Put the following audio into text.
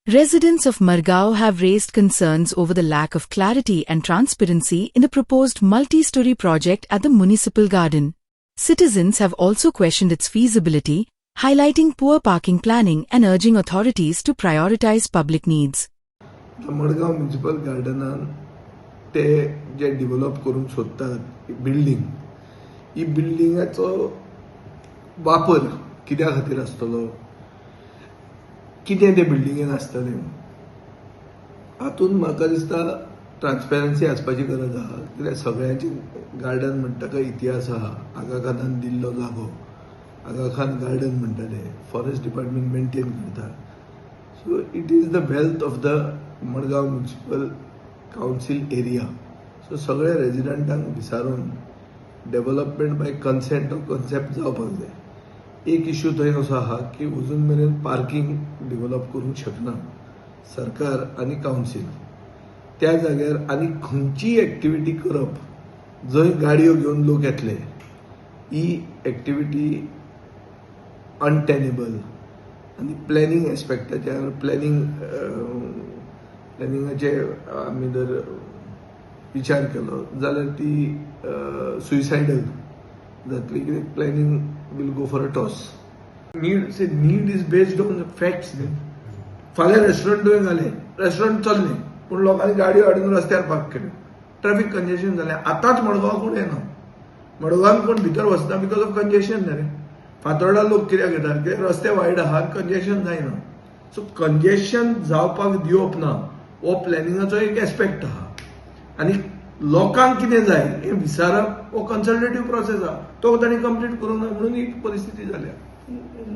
Residents of Margao have raised concerns over the lack of clarity and transparency in the proposed multi-story project at the municipal garden. Citizens have also questioned its feasibility, highlighting poor parking planning and urging authorities to prioritize public needs. Madgaon municipal गार्डनान ते जे develop करून सोदतात building ही बिल्डिंगाचो वापर कित्या खातीर आसतलो, कितें ते बिल्डिंगेन आसतलें, हातून म्हाका दिसता ट्रान्सपेरन्सी आसपाची गरज आहा. कित्याक सगळ्यांचे गार्डन म्हणटा काय इतिहास आहा. आगा खानान दिल्लो जागो, आगा खान गार्डन म्हणटाले, फॉरेस्ट डिपार्टमेंट मेंटेन करता. So it is the wealth of the Madgaon municipal council area. So सगळ्या रेजिडेंटांक विचारून development by consent of concept जावपाक जाय. एक इश्यू थंय असो आहा की अजून मेरेन पार्किंग डेव्हलप करूंक शकना सरकार आनी काउन्सिल. त्या जाग्यार आनी खंयची एक्टिविटी करप जंय गाडयो घेवन लोक येतले, ही एक्टिविटी अनटेनेबल. आनी प्लॅनिंग एस्पेक्टाचेर प्लॅनिंगाचे आमी जर विचार केलो जाल्यार ती सुइसायडल जातली. कित्याक planning will go for a toss. Need is based on the facts. फाल्यां रेस्टॉरंटूय घाले, रेस्टॉरंट चल्ले पूण लोकांनी गाडयो हाडून रस्त्यार पार्क केल्यो, ट्रॅफिक कंजेशन जालें. आतांच मडगांव कोण येना, मडगांवान कोण भितर वचना बिकॉज ऑफ कंजेशन न्ही रे. फातोर्डा लोक कित्याक येतात, कित्याक रस्ते वायड आहात, कंजेशन जायना. सो कंजेशन जावपाक दिवप ना हो प्लॅनिंगाचो एक एस्पेक्ट आहा. आनी लोकांक कितें जाय हें विचारप हो कन्सल्टेटिव्ह प्रोसेस आहा. तो तांणी कंप्लीट करूंक ना म्हणून ही परिस्थिती जाल्या.